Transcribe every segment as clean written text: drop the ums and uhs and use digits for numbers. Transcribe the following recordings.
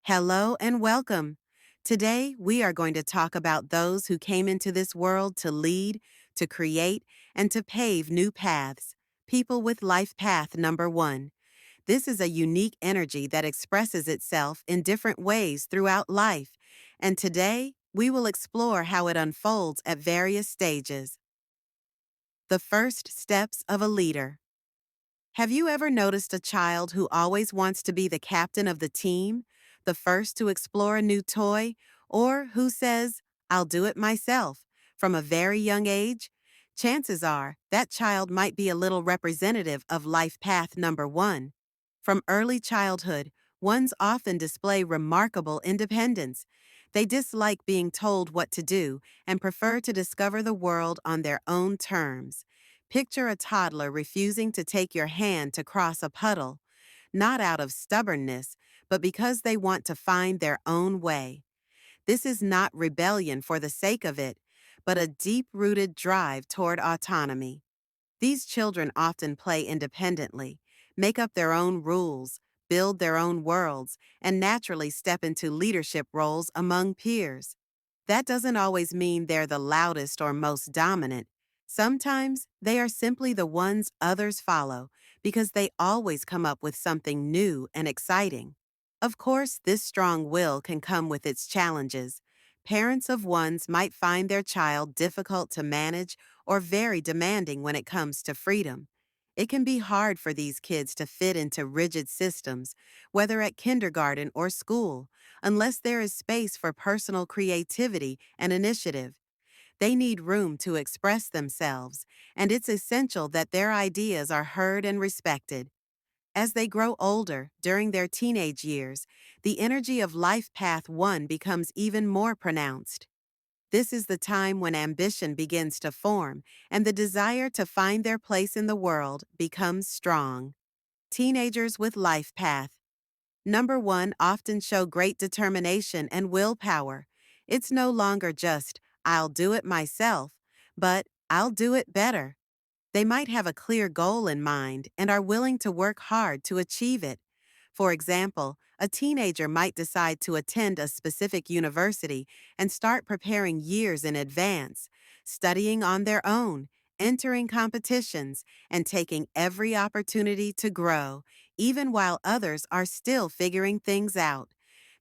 Hello and welcome. Today, we are going to talk about those who came into this world to lead, to create, and to pave new paths. People with life path number one. This is a unique energy that expresses itself in different ways throughout life, and today, we will explore how it unfolds at various stages. The first steps of a leader. Have you ever noticed a child who always wants to be the captain of the team, the first to explore a new toy, or who says, I'll do it myself, from a very young age? Chances are that child might be a little representative of life path number one. From early childhood, ones often display remarkable independence. They dislike being told what to do and prefer to discover the world on their own terms. Picture a toddler refusing to take your hand to cross a puddle, not out of stubbornness, but because they want to find their own way. This is not rebellion for the sake of it, but a deep-rooted drive toward autonomy. These children often play independently, make up their own rules, build their own worlds, and naturally step into leadership roles among peers. That doesn't always mean they're the loudest or most dominant. Sometimes they are simply the ones others follow because they always come up with something new and exciting. Of course, this strong will can come with its challenges. Parents of ones might find their child difficult to manage or very demanding when it comes to freedom. It can be hard for these kids to fit into rigid systems, whether at kindergarten or school, unless there is space for personal creativity and initiative. They need room to express themselves, and it's essential that their ideas are heard and respected. As they grow older, during their teenage years, the energy of Life Path 1 becomes even more pronounced. This is the time when ambition begins to form and the desire to find their place in the world becomes strong. Teenagers with Life Path. Number one often show great determination and willpower. It's no longer just, I'll do it myself, but I'll do it better. They might have a clear goal in mind and are willing to work hard to achieve it. For example, a teenager might decide to attend a specific university and start preparing years in advance, studying on their own, entering competitions, and taking every opportunity to grow, even while others are still figuring things out.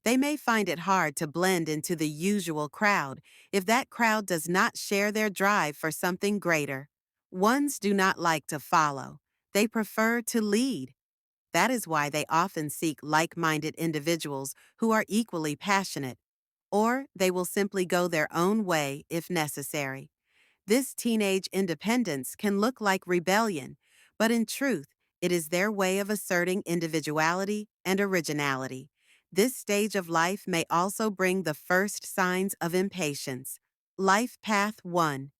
They may find it hard to blend into the usual crowd if that crowd does not share their drive for something greater. Ones do not like to follow. They prefer to lead. That is why they often seek like-minded individuals who are equally passionate, or they will simply go their own way if necessary. This teenage independence can look like rebellion, but in truth, it is their way of asserting individuality and originality. This stage of life may also bring the first signs of impatience. Life Path 1.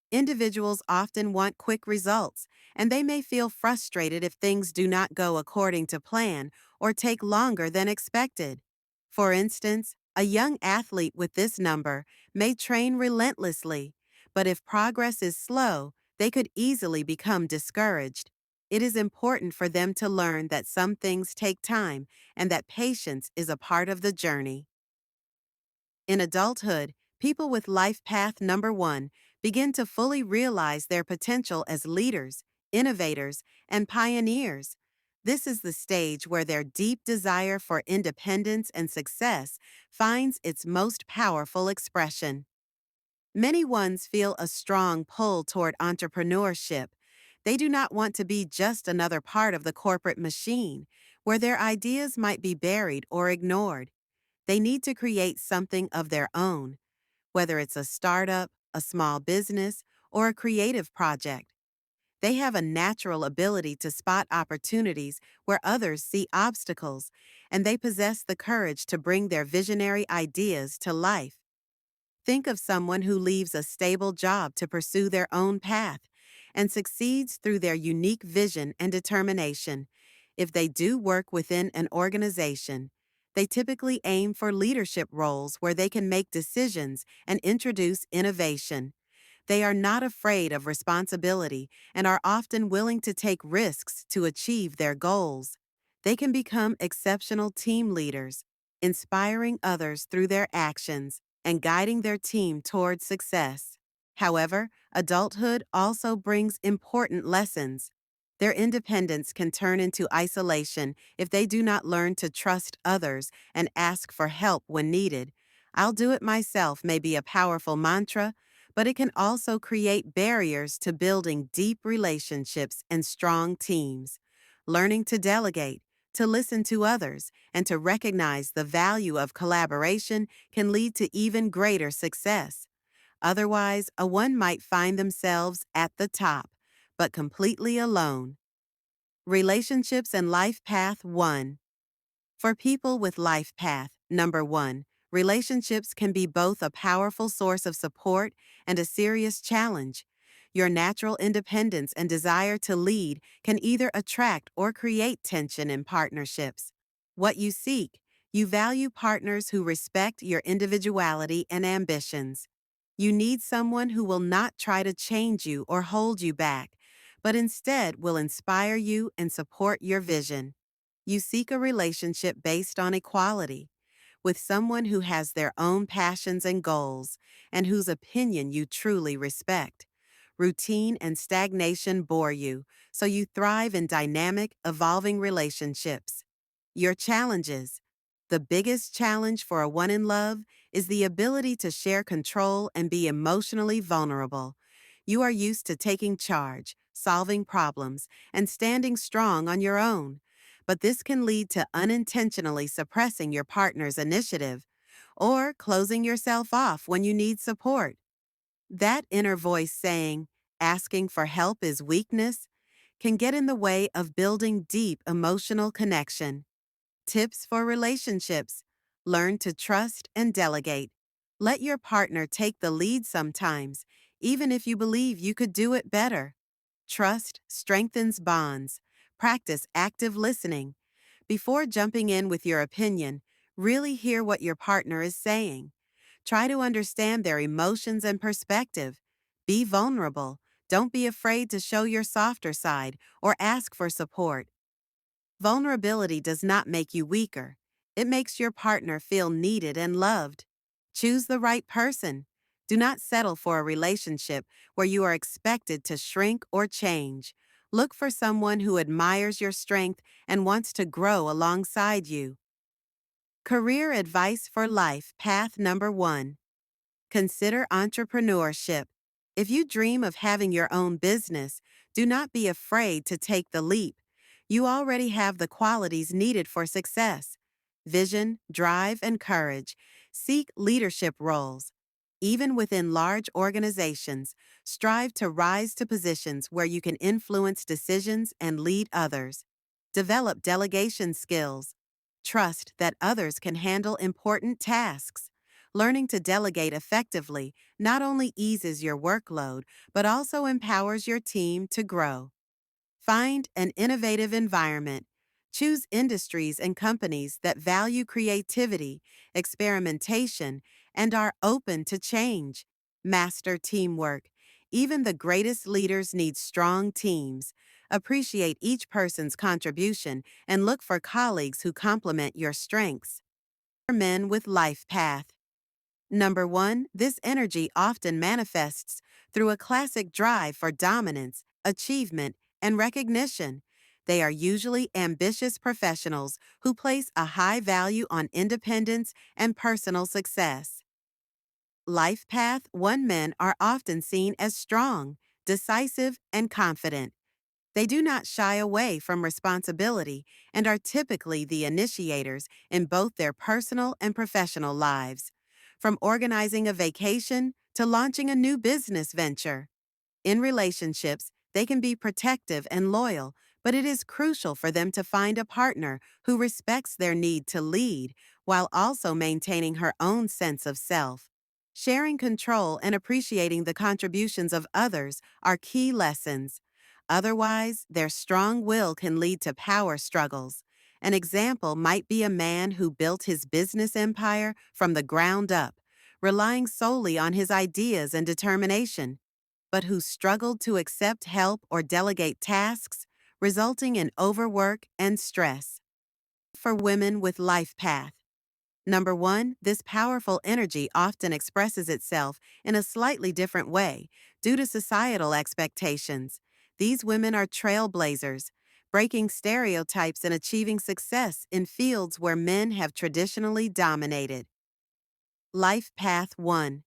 Individuals often want quick results, and they may feel frustrated if things do not go according to plan or take longer than expected. For instance, a young athlete with this number may train relentlessly, but if progress is slow, they could easily become discouraged. It is important for them to learn that some things take time and that patience is a part of the journey. In adulthood, people with life path number one begin to fully realize their potential as leaders, innovators, and pioneers. This is the stage where their deep desire for independence and success finds its most powerful expression. Many ones feel a strong pull toward entrepreneurship. They do not want to be just another part of the corporate machine, where their ideas might be buried or ignored. They need to create something of their own, whether it's a startup, a small business, or a creative project. They have a natural ability to spot opportunities where others see obstacles, and they possess the courage to bring their visionary ideas to life. Think of someone who leaves a stable job to pursue their own path and succeeds through their unique vision and determination. If they do work within an organization, they typically aim for leadership roles where they can make decisions and introduce innovation. They are not afraid of responsibility and are often willing to take risks to achieve their goals. They can become exceptional team leaders. inspiring others through their actions and guiding their team towards success. However, adulthood also brings important lessons. Their independence can turn into isolation if they do not learn to trust others and ask for help when needed. "I'll do it myself" may be a powerful mantra, but it can also create barriers to building deep relationships and strong teams. Learning to delegate, to listen to others, and to recognize the value of collaboration can lead to even greater success. Otherwise, one might find themselves at the top, but completely alone. Relationships and Life Path 1. For people with Life Path, number 1, relationships can be both a powerful source of support and a serious challenge. Your natural independence and desire to lead can either attract or create tension in partnerships. What you seek: you value partners who respect your individuality and ambitions. You need someone who will not try to change you or hold you back, but instead will inspire you and support your vision. You seek a relationship based on equality, with someone who has their own passions and goals, and whose opinion you truly respect. Routine and stagnation bore you, so you thrive in dynamic, evolving relationships. Your challenges: the biggest challenge for a one in love is the ability to share control and be emotionally vulnerable. You are used to taking charge, solving problems, and standing strong on your own. But this can lead to unintentionally suppressing your partner's initiative or closing yourself off when you need support. That inner voice saying, "asking for help is weakness," can get in the way of building deep emotional connection. Tips for relationships: learn to trust and delegate. Let your partner take the lead sometimes, even if you believe you could do it better. Trust strengthens bonds. Practice active listening. Before jumping in with your opinion, really hear what your partner is saying. Try to understand their emotions and perspective. Be vulnerable. Don't be afraid to show your softer side or ask for support. Vulnerability does not make you weaker. It makes your partner feel needed and loved. Choose the right person. Do not settle for a relationship where you are expected to shrink or change. Look for someone who admires your strength and wants to grow alongside you. Career advice for life, path number 1. Consider entrepreneurship. If you dream of having your own business, do not be afraid to take the leap. You already have the qualities needed for success: vision, drive, and courage. Seek leadership roles. Even within large organizations, strive to rise to positions where you can influence decisions and lead others. Develop delegation skills. Trust that others can handle important tasks. Learning to delegate effectively not only eases your workload, but also empowers your team to grow. Find an innovative environment. Choose industries and companies that value creativity, experimentation, and are open to change. Master teamwork. Even the greatest leaders need strong teams. Appreciate each person's contribution and look for colleagues who complement your strengths. Men with Life Path. Number 1, this energy often manifests through a classic drive for dominance, achievement, and recognition. They are usually ambitious professionals who place a high value on independence and personal success. Life Path 1 men are often seen as strong, decisive, and confident. They do not shy away from responsibility and are typically the initiators in both their personal and professional lives, from organizing a vacation to launching a new business venture. In relationships, they can be protective and loyal, but it is crucial for them to find a partner who respects their need to lead while also maintaining her own sense of self. Sharing control and appreciating the contributions of others are key lessons. Otherwise, their strong will can lead to power struggles. An example might be a man who built his business empire from the ground up, relying solely on his ideas and determination, but who struggled to accept help or delegate tasks, resulting in overwork and stress. For women with Life Path. Number one, this powerful energy often expresses itself in a slightly different way due to societal expectations. These women are trailblazers, breaking stereotypes and achieving success in fields where men have traditionally dominated. Life Path 1.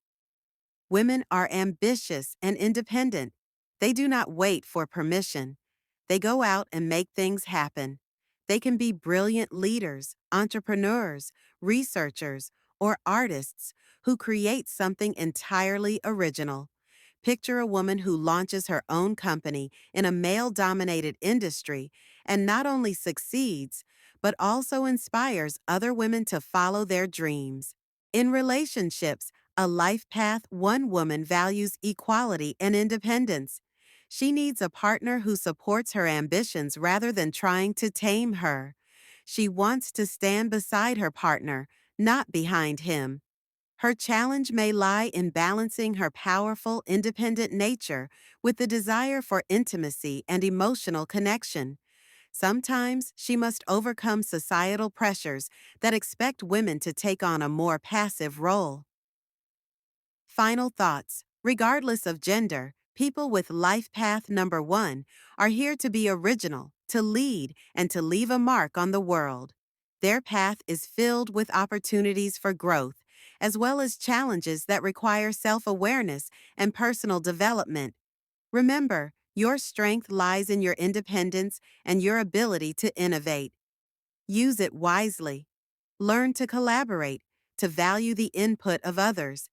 Women are ambitious and independent. They do not wait for permission. They go out and make things happen. They can be brilliant leaders, entrepreneurs, researchers, or artists who create something entirely original. Picture a woman who launches her own company in a male dominated industry and not only succeeds, but also inspires other women to follow their dreams. In relationships, a life path, one woman values equality and independence. She needs a partner who supports her ambitions rather than trying to tame her. She wants to stand beside her partner, not behind him. Her challenge may lie in balancing her powerful, independent nature with the desire for intimacy and emotional connection. Sometimes she must overcome societal pressures that expect women to take on a more passive role. Final thoughts. Regardless of gender, people with life path number one are here to be original, to lead, and to leave a mark on the world. Their path is filled with opportunities for growth, as well as challenges that require self-awareness and personal development. Remember, your strength lies in your independence and your ability to innovate. Use it wisely. Learn to collaborate, to value the input of others,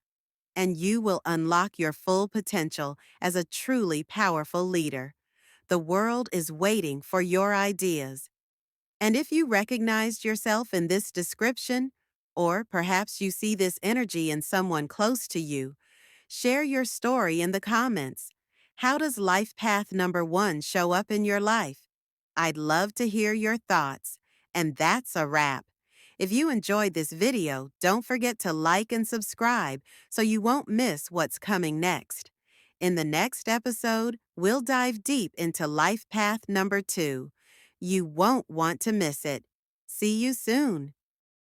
and you will unlock your full potential as a truly powerful leader. The world is waiting for your ideas. And if you recognized yourself in this description, or perhaps you see this energy in someone close to you, share your story in the comments. How does life path number one show up in your life? I'd love to hear your thoughts. And that's a wrap. If you enjoyed this video, don't forget to like and subscribe so you won't miss what's coming next. In the next episode, we'll dive deep into life path number two. You won't want to miss it. See you soon.